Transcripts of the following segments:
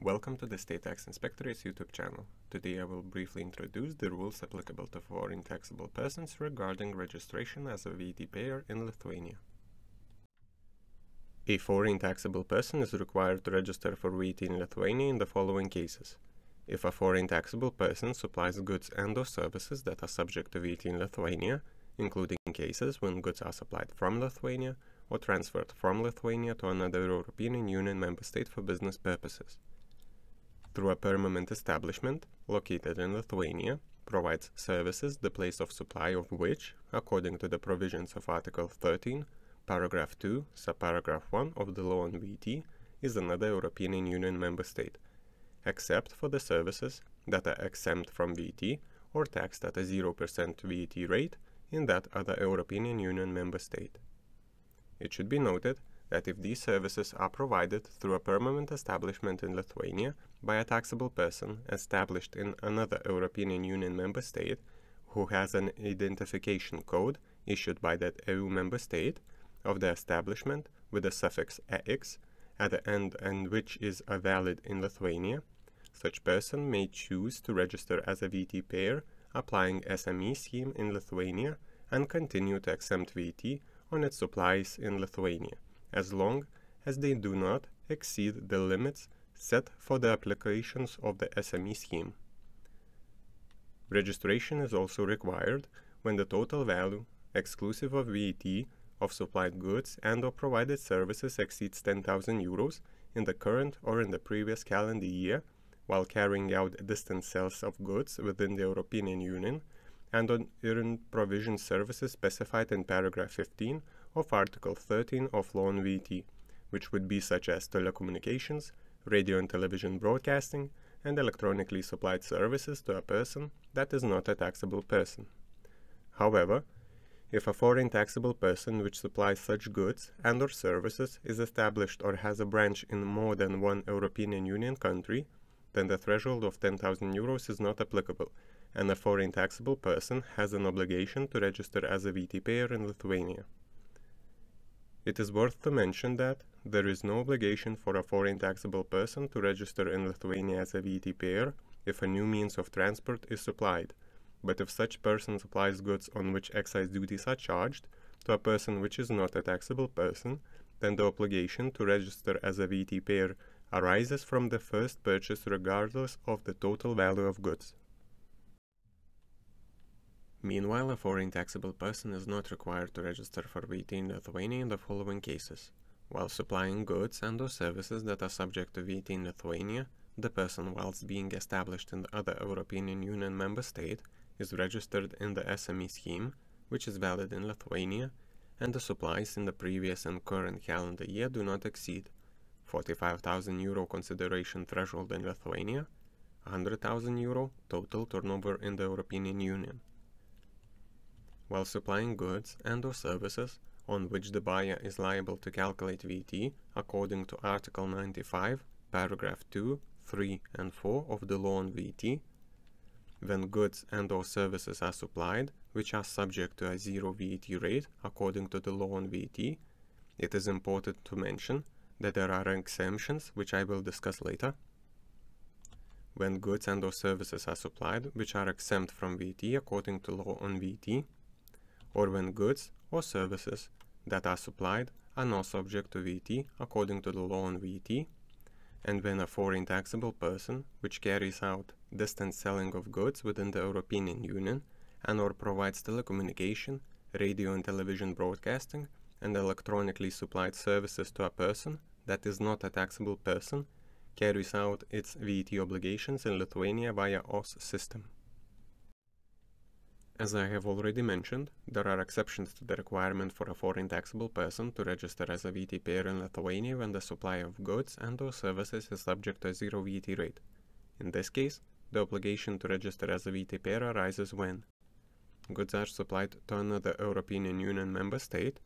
Welcome to the State Tax Inspectorate's YouTube channel. Today I will briefly introduce the rules applicable to foreign taxable persons regarding registration as a VAT payer in Lithuania. A foreign taxable person is required to register for VAT in Lithuania in the following cases. If a foreign taxable person supplies goods and/or services that are subject to VAT in Lithuania, including cases when goods are supplied from Lithuania or transferred from Lithuania to another European Union member state for business purposes. Through a permanent establishment located in Lithuania, provides services the place of supply of which, according to the provisions of Article 13, Paragraph 2, Subparagraph 1 of the law on VAT, is another European Union member state, except for the services that are exempt from VAT or taxed at a 0% VAT rate in that other European Union member state. It should be noted that if these services are provided through a permanent establishment in Lithuania by a taxable person established in another European Union member state who has an identification code issued by that EU member state of the establishment with the suffix EX at the end and which is valid in Lithuania, such person may choose to register as a VAT payer applying SME scheme in Lithuania and continue to exempt VAT on its supplies in Lithuania, as long as they do not exceed the limits set for the applications of the SME scheme. Registration is also required when the total value, exclusive of VAT, of supplied goods and/or provided services exceeds 10,000 euros in the current or in the previous calendar year, while carrying out distant sales of goods within the European Union, and on earned provision services specified in paragraph 15 of Article 13 of Law on VAT, which would be such as telecommunications, radio and television broadcasting, and electronically supplied services to a person that is not a taxable person. However, if a foreign taxable person which supplies such goods and/or services is established or has a branch in more than one European Union country, then the threshold of 10,000 euros is not applicable, and a foreign taxable person has an obligation to register as a VAT payer in Lithuania. It is worth to mention that there is no obligation for a foreign taxable person to register in Lithuania as a VAT payer if a new means of transport is supplied, but if such person supplies goods on which excise duties are charged to a person which is not a taxable person, then the obligation to register as a VAT payer arises from the first purchase regardless of the total value of goods. Meanwhile, a foreign taxable person is not required to register for VAT in Lithuania in the following cases. While supplying goods and/or services that are subject to VAT in Lithuania, the person, whilst being established in the other European Union member state, is registered in the SME scheme, which is valid in Lithuania, and the supplies in the previous and current calendar year do not exceed 45,000 euro consideration threshold in Lithuania, 100,000 euro total turnover in the European Union. While supplying goods and/or services on which the buyer is liable to calculate VAT according to Article 95, Paragraph 2, 3 and 4 of the Law on VAT, when goods and/or services are supplied which are subject to a zero VAT rate according to the Law on VAT, it is important to mention that there are exemptions which I will discuss later. When goods and/or services are supplied which are exempt from VAT according to Law on VAT, or when goods or services that are supplied are not subject to VAT according to the Law on VAT, and when a foreign taxable person which carries out distant selling of goods within the European Union and/or provides telecommunication, radio and television broadcasting, and electronically supplied services to a person that is not a taxable person, carries out its VAT obligations in Lithuania via OS system. As I have already mentioned, there are exceptions to the requirement for a foreign taxable person to register as a VAT payer in Lithuania when the supply of goods and/or services is subject to a zero VAT rate. In this case, the obligation to register as a VAT payer arises when goods are supplied to another European Union member state,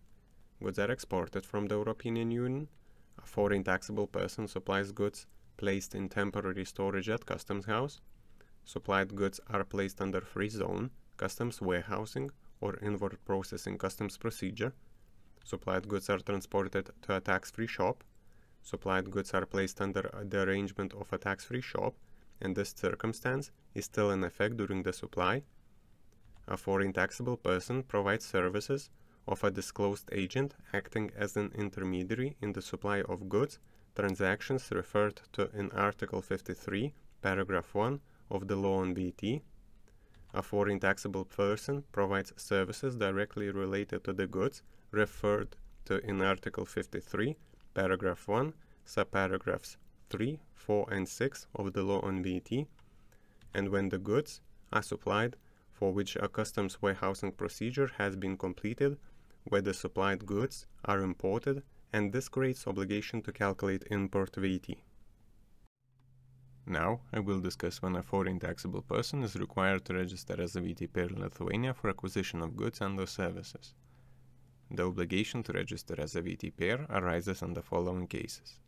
goods are exported from the European Union, a foreign taxable person supplies goods placed in temporary storage at customs house, supplied goods are placed under free zone, customs warehousing, or inward processing customs procedure, supplied goods are transported to a tax-free shop, supplied goods are placed under the arrangement of a tax-free shop, and this circumstance is still in effect during the supply, a foreign taxable person provides services of a disclosed agent acting as an intermediary in the supply of goods, transactions referred to in Article 53, Paragraph 1 of the Law on VAT. A foreign taxable person provides services directly related to the goods referred to in Article 53, Paragraph 1, subparagraphs 3, 4, and 6 of the Law on VAT, and when the goods are supplied for which a customs warehousing procedure has been completed, where the supplied goods are imported, and this creates obligation to calculate import VAT. Now, I will discuss when a foreign taxable person is required to register as a VAT payer in Lithuania for acquisition of goods and/or services. The obligation to register as a VAT payer arises in the following cases: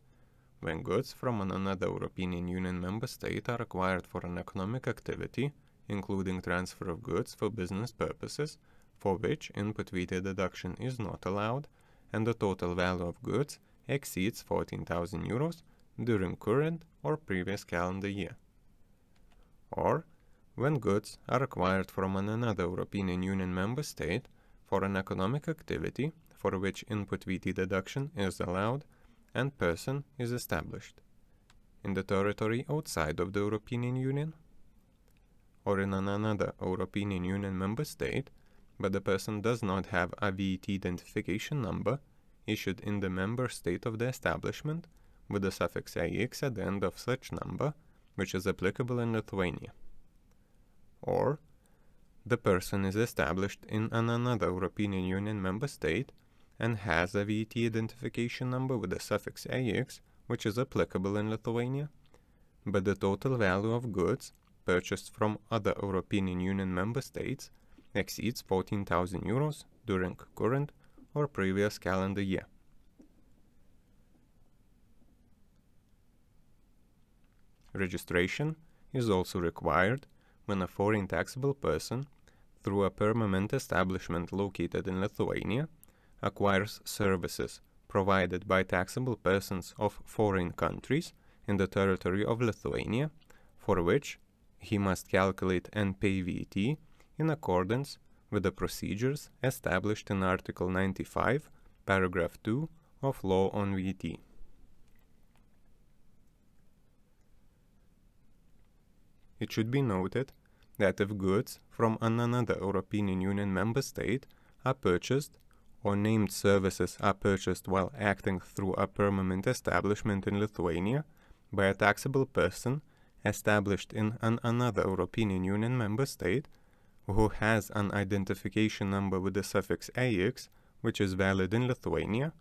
when goods from another European Union member state are acquired for an economic activity, including transfer of goods for business purposes, for which input VAT deduction is not allowed, and the total value of goods exceeds 14,000 euros during current or previous calendar year. Or when goods are acquired from another European Union member state for an economic activity for which input VAT deduction is allowed and person is established in the territory outside of the European Union, or in another European Union member state, but the person does not have a VAT identification number issued in the member state of the establishment with the suffix AX at the end of such number, which is applicable in Lithuania. Or the person is established in another European Union member state and has a VAT identification number with the suffix AX, which is applicable in Lithuania, but the total value of goods purchased from other European Union member states exceeds 14,000 euros during current or previous calendar year. Registration is also required when a foreign taxable person, through a permanent establishment located in Lithuania, acquires services provided by taxable persons of foreign countries in the territory of Lithuania, for which he must calculate and pay VAT in accordance with the procedures established in Article 95, Paragraph 2 of Law on VAT. It should be noted that if goods from another European Union member state are purchased or named services are purchased while acting through a permanent establishment in Lithuania by a taxable person established in another European Union member state who has an identification number with the suffix AX, which is valid in Lithuania,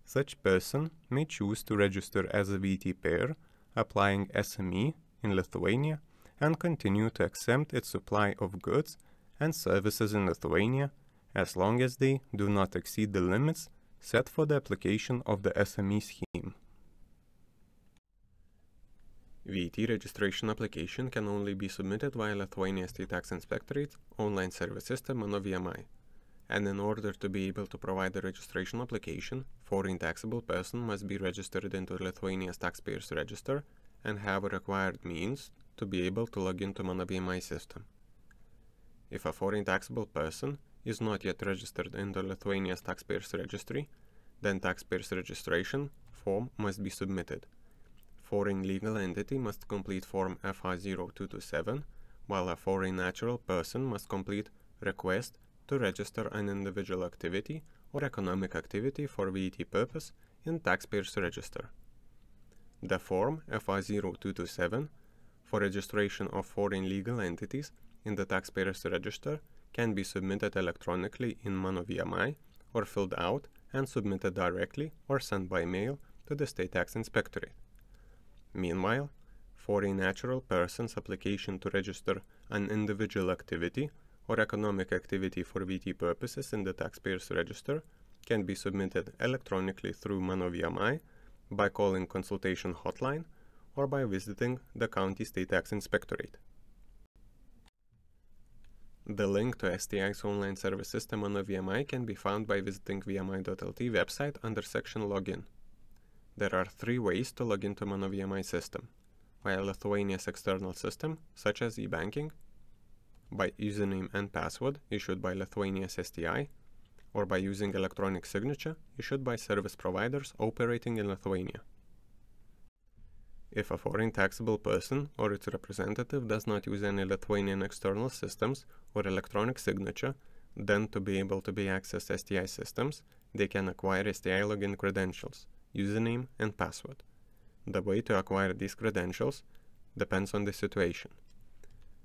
such person may choose to register as a VAT payer, applying SME in Lithuania, and continue to exempt its supply of goods and services in Lithuania as long as they do not exceed the limits set for the application of the SME scheme. VAT registration application can only be submitted via Lithuania State Tax Inspectorate's online service system Mano VMI. And in order to be able to provide the registration application, foreign taxable person must be registered into Lithuania's taxpayers register and have a required means to be able to log into Mano VMI system. If a foreign taxable person is not yet registered in the Lithuania's taxpayers registry, then taxpayers registration form must be submitted. Foreign legal entity must complete form FR0227, while a foreign natural person must complete request to register an individual activity or economic activity for VAT purpose in taxpayers register. The form FR0227 for registration of foreign legal entities in the taxpayers register can be submitted electronically in Mano VMI or filled out and submitted directly or sent by mail to the State Tax Inspectorate. Meanwhile, foreign natural person's application to register an individual activity or economic activity for VAT purposes in the taxpayers register can be submitted electronically through Mano VMI by calling consultation hotline or by visiting the County State Tax Inspectorate. The link to STI's online service system Mano VMI can be found by visiting vmi.lt website under section Login. There are 3 ways to log into Mano VMI system: via Lithuania's external system, such as e-banking, by username and password issued by Lithuania's STI, or by using electronic signature issued by service providers operating in Lithuania. If a foreign taxable person or its representative does not use any Lithuanian external systems or electronic signature, then to be able to be accessed STI systems, they can acquire STI login credentials, username and password. The way to acquire these credentials depends on the situation.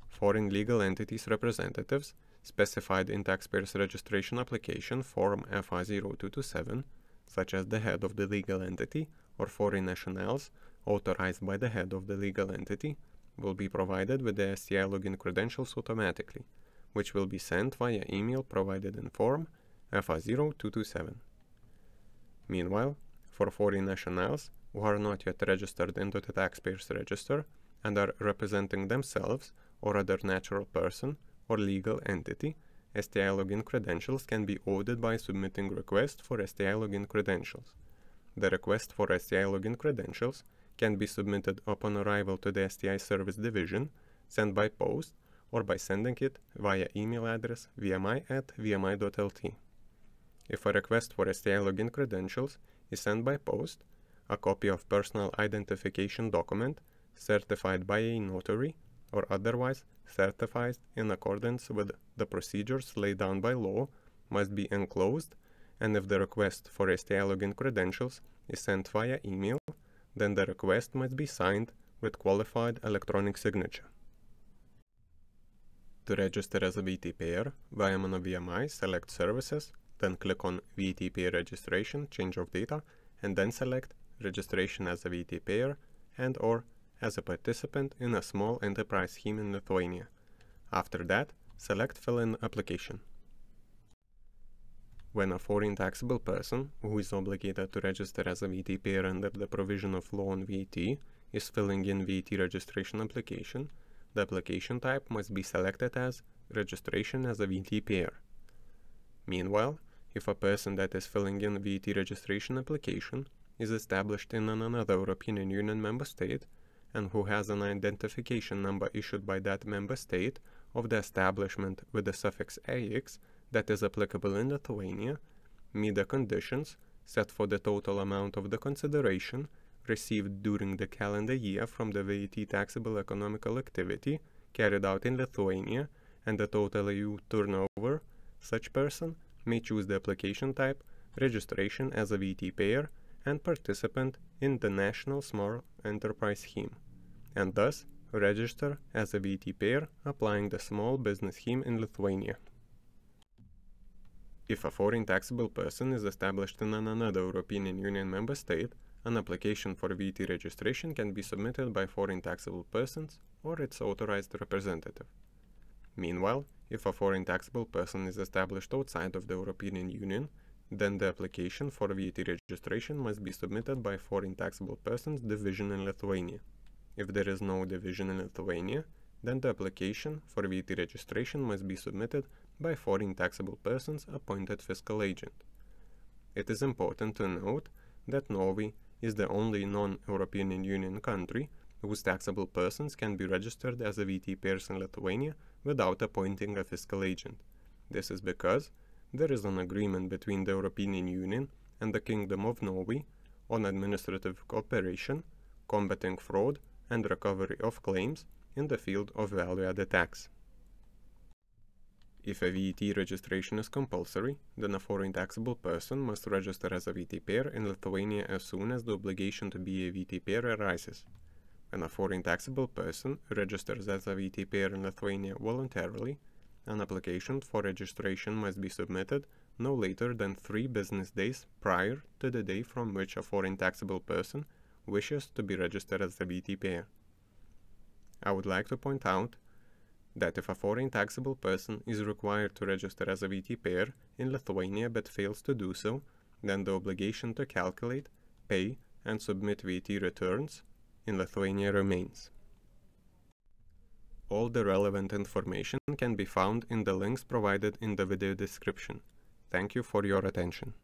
Foreign legal entities representatives specified in taxpayer's registration application form FA0227, such as the head of the legal entity or foreign nationals authorized by the head of the legal entity, will be provided with the STI login credentials automatically, which will be sent via email provided in form FA0227. Meanwhile, for foreign nationals who are not yet registered into the taxpayer's register and are representing themselves or other natural person or legal entity, STI login credentials can be ordered by submitting request for STI login credentials. The request for STI login credentials can be submitted upon arrival to the STI service division, sent by post, or by sending it via email address vmi@vmi.lt. If a request for STI login credentials is sent by post, a copy of personal identification document certified by a notary or otherwise certified in accordance with the procedures laid down by law must be enclosed, and if the request for STI login credentials is sent via email, then the request must be signed with qualified electronic signature. To register as a VAT payer via Mano VMI, select Services, then click on VAT payer registration, change of data, and then select Registration as a VAT payer and/or as a participant in a small enterprise scheme in Lithuania. After that, select Fill in application. When a foreign taxable person, who is obligated to register as a VAT payer under the provision of law on VAT, is filling in VAT registration application, the application type must be selected as Registration as a VAT payer. Meanwhile, if a person that is filling in VAT registration application is established in another European Union member state and who has an identification number issued by that member state of the establishment with the suffix AX that is applicable in Lithuania, meet the conditions set for the total amount of the consideration received during the calendar year from the VAT taxable economical activity carried out in Lithuania and the total EU turnover, such person may choose the application type Registration as a VAT payer and participant in the National Small Enterprise Scheme, and thus register as a VAT payer applying the Small Business Scheme in Lithuania. If a foreign taxable person is established in another European Union member state, an application for VAT registration can be submitted by foreign taxable persons or its authorized representative. Meanwhile, if a foreign taxable person is established outside of the European Union, then the application for VAT registration must be submitted by foreign taxable persons division in Lithuania. If there is no division in Lithuania, then the application for VAT registration must be submitted by foreign taxable persons appointed fiscal agent. It is important to note that Norway is the only non-European Union country whose taxable persons can be registered as a VAT payers in Lithuania without appointing a fiscal agent. This is because there is an agreement between the European Union and the Kingdom of Norway on administrative cooperation, combating fraud and recovery of claims in the field of value-added tax. If a VAT registration is compulsory, then a foreign taxable person must register as a VAT payer in Lithuania as soon as the obligation to be a VAT payer arises. When a foreign taxable person registers as a VAT payer in Lithuania voluntarily, an application for registration must be submitted no later than 3 business days prior to the day from which a foreign taxable person wishes to be registered as a VAT payer. I would like to point out that if a foreign taxable person is required to register as a VAT payer in Lithuania but fails to do so, then the obligation to calculate, pay, and submit VAT returns in Lithuania remains. All the relevant information can be found in the links provided in the video description. Thank you for your attention.